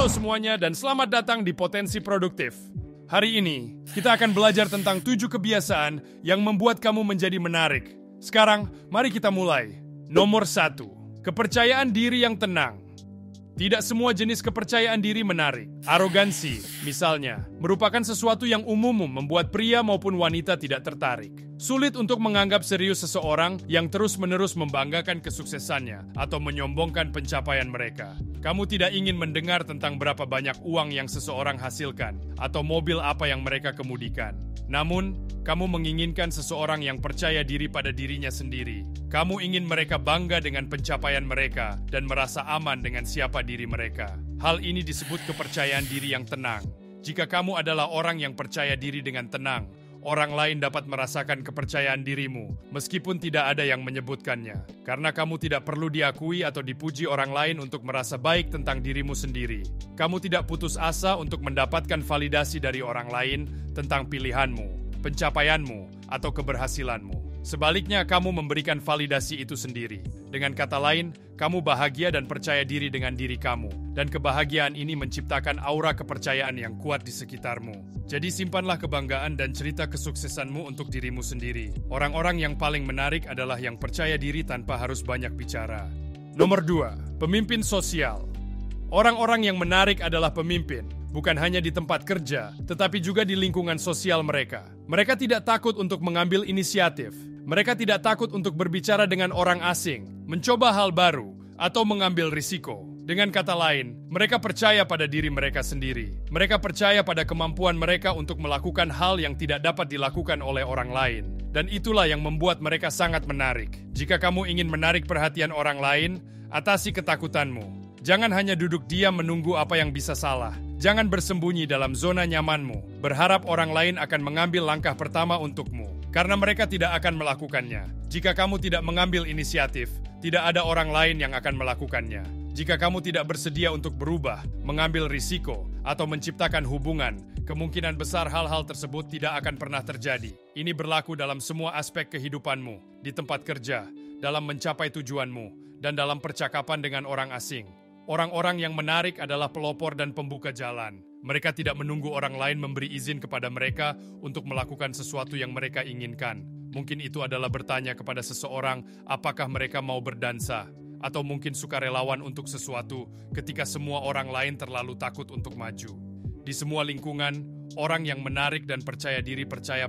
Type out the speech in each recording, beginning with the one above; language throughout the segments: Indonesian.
Halo semuanya dan selamat datang di Potensi Produktif. Hari ini, kita akan belajar tentang 7 kebiasaan yang membuat kamu menjadi menarik. Sekarang, mari kita mulai. Nomor 1, kepercayaan diri yang tenang. Tidak semua jenis kepercayaan diri menarik. Arogansi, misalnya, merupakan sesuatu yang umum membuat pria maupun wanita tidak tertarik. Sulit untuk menganggap serius seseorang yang terus-menerus membanggakan kesuksesannya atau menyombongkan pencapaian mereka. Kamu tidak ingin mendengar tentang berapa banyak uang yang seseorang hasilkan atau mobil apa yang mereka kemudikan. Namun, kamu menginginkan seseorang yang percaya diri pada dirinya sendiri. Kamu ingin mereka bangga dengan pencapaian mereka dan merasa aman dengan siapa diri mereka. Hal ini disebut kepercayaan diri yang tenang. Jika kamu adalah orang yang percaya diri dengan tenang, orang lain dapat merasakan kepercayaan dirimu, meskipun tidak ada yang menyebutkannya. Karena kamu tidak perlu diakui atau dipuji orang lain untuk merasa baik tentang dirimu sendiri. Kamu tidak putus asa untuk mendapatkan validasi dari orang lain tentang pilihanmu, pencapaianmu, atau keberhasilanmu. Sebaliknya, kamu memberikan validasi itu sendiri. Dengan kata lain, kamu bahagia dan percaya diri dengan diri kamu. Dan kebahagiaan ini menciptakan aura kepercayaan yang kuat di sekitarmu. Jadi simpanlah kebanggaan dan cerita kesuksesanmu untuk dirimu sendiri. Orang-orang yang paling menarik adalah yang percaya diri tanpa harus banyak bicara. Nomor 2, pemimpin sosial. Orang-orang yang menarik adalah pemimpin. Bukan hanya di tempat kerja, tetapi juga di lingkungan sosial mereka. Mereka tidak takut untuk mengambil inisiatif. Mereka tidak takut untuk berbicara dengan orang asing, mencoba hal baru, atau mengambil risiko. Dengan kata lain, mereka percaya pada diri mereka sendiri. Mereka percaya pada kemampuan mereka untuk melakukan hal yang tidak dapat dilakukan oleh orang lain. Dan itulah yang membuat mereka sangat menarik. Jika kamu ingin menarik perhatian orang lain, atasi ketakutanmu. Jangan hanya duduk diam menunggu apa yang bisa salah. Jangan bersembunyi dalam zona nyamanmu, berharap orang lain akan mengambil langkah pertama untukmu. Karena mereka tidak akan melakukannya. Jika kamu tidak mengambil inisiatif, tidak ada orang lain yang akan melakukannya. Jika kamu tidak bersedia untuk berubah, mengambil risiko, atau menciptakan hubungan, kemungkinan besar hal-hal tersebut tidak akan pernah terjadi. Ini berlaku dalam semua aspek kehidupanmu, di tempat kerja, dalam mencapai tujuanmu, dan dalam percakapan dengan orang asing. Orang-orang yang menarik adalah pelopor dan pembuka jalan. Mereka tidak menunggu orang lain memberi izin kepada mereka untuk melakukan sesuatu yang mereka inginkan. Mungkin itu adalah bertanya kepada seseorang apakah mereka mau berdansa, atau mungkin sukarelawan untuk sesuatu ketika semua orang lain terlalu takut untuk maju. Di semua lingkungan, orang yang menarik dan percaya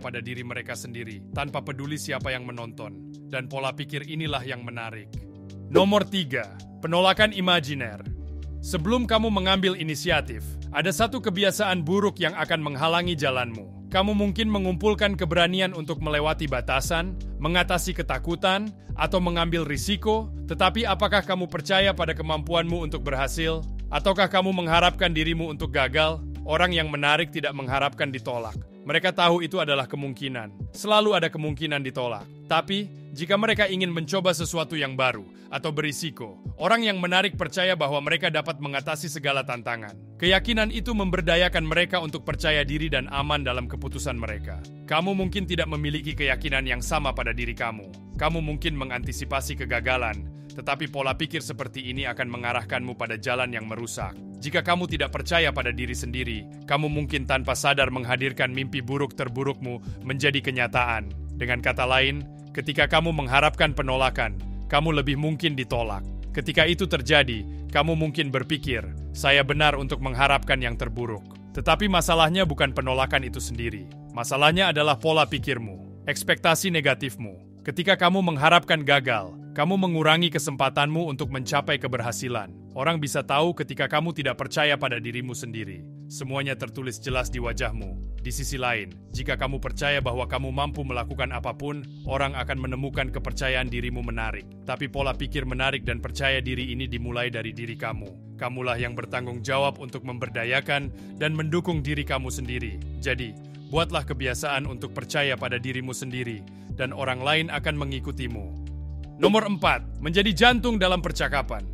pada diri mereka sendiri, tanpa peduli siapa yang menonton. Dan pola pikir inilah yang menarik. Nomor 3, penolakan imajiner. Sebelum kamu mengambil inisiatif, ada satu kebiasaan buruk yang akan menghalangi jalanmu. Kamu mungkin mengumpulkan keberanian untuk melewati batasan, mengatasi ketakutan, atau mengambil risiko, tetapi apakah kamu percaya pada kemampuanmu untuk berhasil? Ataukah kamu mengharapkan dirimu untuk gagal? Orang yang menarik tidak mengharapkan ditolak. Mereka tahu itu adalah kemungkinan. Selalu ada kemungkinan ditolak. Tapi, jika mereka ingin mencoba sesuatu yang baru atau berisiko, orang yang menarik percaya bahwa mereka dapat mengatasi segala tantangan. Keyakinan itu memberdayakan mereka untuk percaya diri dan aman dalam keputusan mereka. Kamu mungkin tidak memiliki keyakinan yang sama pada diri kamu. Kamu mungkin mengantisipasi kegagalan, tetapi pola pikir seperti ini akan mengarahkanmu pada jalan yang merusak. Jika kamu tidak percaya pada diri sendiri, kamu mungkin tanpa sadar menghadirkan mimpi buruk terburukmu menjadi kenyataan. Dengan kata lain, ketika kamu mengharapkan penolakan, kamu lebih mungkin ditolak. Ketika itu terjadi, kamu mungkin berpikir, saya benar untuk mengharapkan yang terburuk. Tetapi masalahnya bukan penolakan itu sendiri. Masalahnya adalah pola pikirmu, ekspektasi negatifmu. Ketika kamu mengharapkan gagal, kamu mengurangi kesempatanmu untuk mencapai keberhasilan. Orang bisa tahu ketika kamu tidak percaya pada dirimu sendiri. Semuanya tertulis jelas di wajahmu. Di sisi lain, jika kamu percaya bahwa kamu mampu melakukan apapun, orang akan menemukan kepercayaan dirimu menarik. Tapi pola pikir menarik dan percaya diri ini dimulai dari diri kamu. Kamulah yang bertanggung jawab untuk memberdayakan dan mendukung diri kamu sendiri. Jadi, buatlah kebiasaan untuk percaya pada dirimu sendiri, dan orang lain akan mengikutimu. Nomor 4, menjadi jantung dalam percakapan.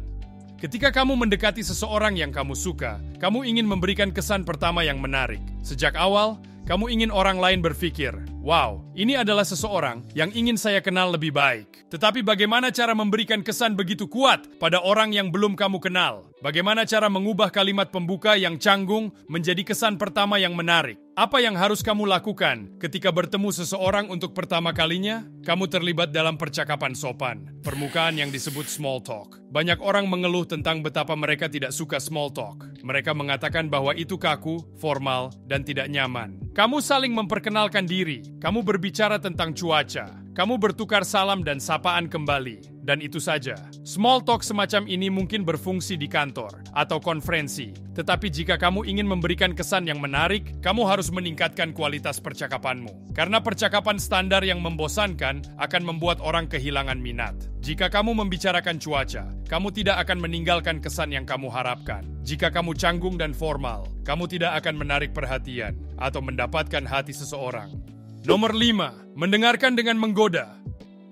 Ketika kamu mendekati seseorang yang kamu suka, kamu ingin memberikan kesan pertama yang menarik. Sejak awal, kamu ingin orang lain berpikir, wow, ini adalah seseorang yang ingin saya kenal lebih baik. Tetapi bagaimana cara memberikan kesan begitu kuat pada orang yang belum kamu kenal? Bagaimana cara mengubah kalimat pembuka yang canggung menjadi kesan pertama yang menarik? Apa yang harus kamu lakukan ketika bertemu seseorang untuk pertama kalinya? Kamu terlibat dalam percakapan sopan, permukaan yang disebut small talk. Banyak orang mengeluh tentang betapa mereka tidak suka small talk. Mereka mengatakan bahwa itu kaku, formal, dan tidak nyaman. Kamu saling memperkenalkan diri, kamu berbicara tentang cuaca, kamu bertukar salam dan sapaan kembali. Dan itu saja. Small talk semacam ini mungkin berfungsi di kantor atau konferensi. Tetapi jika kamu ingin memberikan kesan yang menarik, kamu harus meningkatkan kualitas percakapanmu. Karena percakapan standar yang membosankan akan membuat orang kehilangan minat. Jika kamu membicarakan cuaca, kamu tidak akan meninggalkan kesan yang kamu harapkan. Jika kamu canggung dan formal, kamu tidak akan menarik perhatian atau mendapatkan hati seseorang. Nomor 5. Mendengarkan dengan menggoda.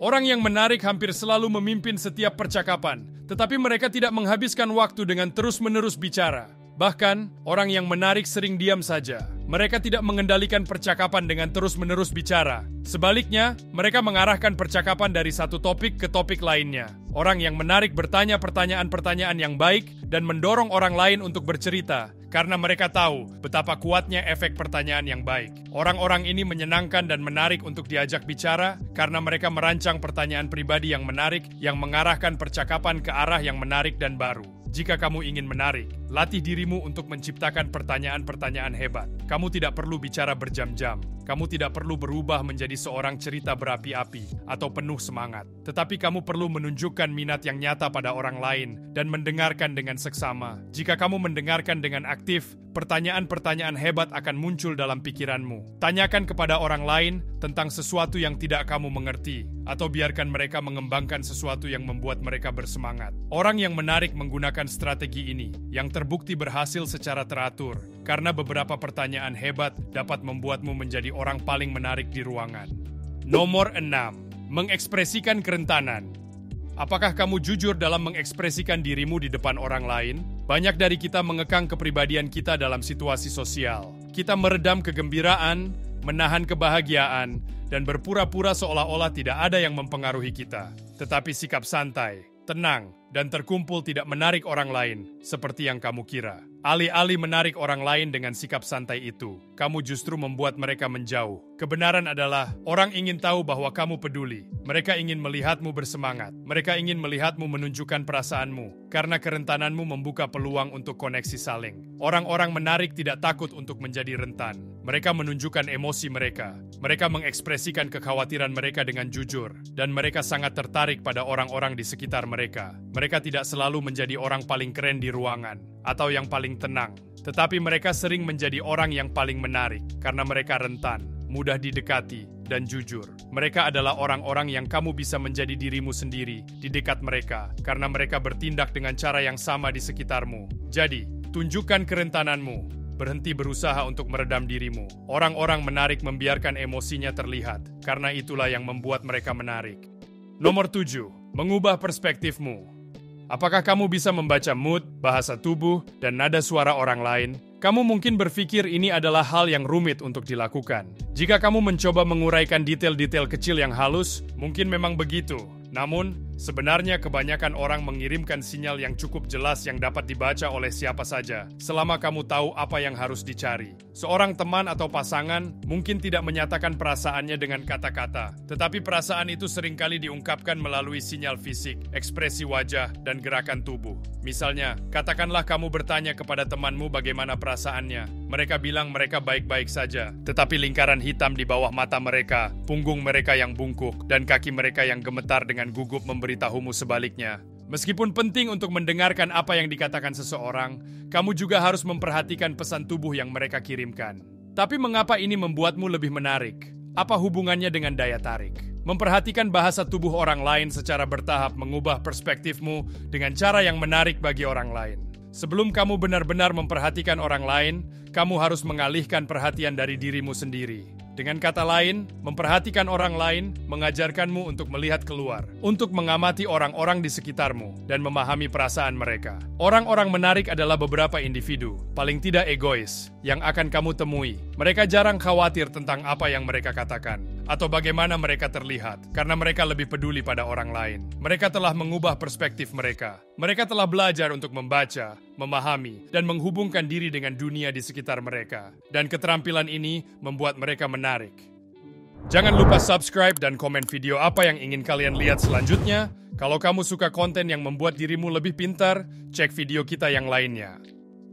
Orang yang menarik hampir selalu memimpin setiap percakapan, tetapi mereka tidak menghabiskan waktu dengan terus-menerus bicara. Bahkan, orang yang menarik sering diam saja. Mereka tidak mengendalikan percakapan dengan terus-menerus bicara. Sebaliknya, mereka mengarahkan percakapan dari satu topik ke topik lainnya. Orang yang menarik bertanya pertanyaan-pertanyaan yang baik dan mendorong orang lain untuk bercerita, karena mereka tahu betapa kuatnya efek pertanyaan yang baik. Orang-orang ini menyenangkan dan menarik untuk diajak bicara karena mereka merancang pertanyaan pribadi yang menarik yang mengarahkan percakapan ke arah yang menarik dan baru. Jika kamu ingin menarik, latih dirimu untuk menciptakan pertanyaan-pertanyaan hebat. Kamu tidak perlu bicara berjam-jam. Kamu tidak perlu berubah menjadi seorang cerita berapi-api atau penuh semangat. Tetapi kamu perlu menunjukkan minat yang nyata pada orang lain dan mendengarkan dengan seksama. Jika kamu mendengarkan dengan aktif, pertanyaan-pertanyaan hebat akan muncul dalam pikiranmu. Tanyakan kepada orang lain tentang sesuatu yang tidak kamu mengerti, atau biarkan mereka mengembangkan sesuatu yang membuat mereka bersemangat. Orang yang menarik menggunakan strategi ini, yang terbukti berhasil secara teratur, karena beberapa pertanyaan hebat dapat membuatmu menjadi orang paling menarik di ruangan. Nomor 6. Mengekspresikan kerentanan. Apakah kamu jujur dalam mengekspresikan dirimu di depan orang lain? Banyak dari kita mengekang kepribadian kita dalam situasi sosial. Kita meredam kegembiraan, menahan kebahagiaan, dan berpura-pura seolah-olah tidak ada yang mempengaruhi kita. Tetapi sikap santai, tenang, dan terkumpul tidak menarik orang lain seperti yang kamu kira. Alih-alih menarik orang lain dengan sikap santai itu, kamu justru membuat mereka menjauh. Kebenaran adalah, orang ingin tahu bahwa kamu peduli. Mereka ingin melihatmu bersemangat. Mereka ingin melihatmu menunjukkan perasaanmu, karena kerentananmu membuka peluang untuk koneksi saling. Orang-orang menarik tidak takut untuk menjadi rentan. Mereka menunjukkan emosi mereka. Mereka mengekspresikan kekhawatiran mereka dengan jujur, dan mereka sangat tertarik pada orang-orang di sekitar mereka. Mereka tidak selalu menjadi orang paling keren di ruangan, atau yang paling tenang. Tetapi mereka sering menjadi orang yang paling menarik, karena mereka rentan, mudah didekati, dan jujur. Mereka adalah orang-orang yang kamu bisa menjadi dirimu sendiri di dekat mereka, karena mereka bertindak dengan cara yang sama di sekitarmu. Jadi, tunjukkan kerentananmu. Berhenti berusaha untuk meredam dirimu. Orang-orang menarik membiarkan emosinya terlihat, karena itulah yang membuat mereka menarik. Nomor 7. Mengubah perspektifmu. Apakah kamu bisa membaca mood, bahasa tubuh, dan nada suara orang lain? Kamu mungkin berpikir ini adalah hal yang rumit untuk dilakukan. Jika kamu mencoba menguraikan detail-detail kecil yang halus, mungkin memang begitu. Namun, sebenarnya kebanyakan orang mengirimkan sinyal yang cukup jelas yang dapat dibaca oleh siapa saja, selama kamu tahu apa yang harus dicari. Seorang teman atau pasangan mungkin tidak menyatakan perasaannya dengan kata-kata, tetapi perasaan itu seringkali diungkapkan melalui sinyal fisik, ekspresi wajah, dan gerakan tubuh. Misalnya, katakanlah kamu bertanya kepada temanmu bagaimana perasaannya. Mereka bilang mereka baik-baik saja, tetapi lingkaran hitam di bawah mata mereka, punggung mereka yang bungkuk, dan kaki mereka yang gemetar dengan gugup memberitahumu sebaliknya. Meskipun penting untuk mendengarkan apa yang dikatakan seseorang, kamu juga harus memperhatikan pesan tubuh yang mereka kirimkan. Tapi mengapa ini membuatmu lebih menarik? Apa hubungannya dengan daya tarik? Memperhatikan bahasa tubuh orang lain secara bertahap mengubah perspektifmu dengan cara yang menarik bagi orang lain. Sebelum kamu benar-benar memperhatikan orang lain, kamu harus mengalihkan perhatian dari dirimu sendiri. Dengan kata lain, memperhatikan orang lain mengajarkanmu untuk melihat keluar, untuk mengamati orang-orang di sekitarmu, dan memahami perasaan mereka. Orang-orang menarik adalah beberapa individu, paling tidak egois, yang akan kamu temui. Mereka jarang khawatir tentang apa yang mereka katakan atau bagaimana mereka terlihat karena mereka lebih peduli pada orang lain. Mereka telah mengubah perspektif mereka. Mereka telah belajar untuk membaca, memahami, dan menghubungkan diri dengan dunia di sekitar mereka. Dan keterampilan ini membuat mereka menarik. Jangan lupa subscribe dan komen video apa yang ingin kalian lihat selanjutnya. Kalau kamu suka konten yang membuat dirimu lebih pintar, cek video kita yang lainnya.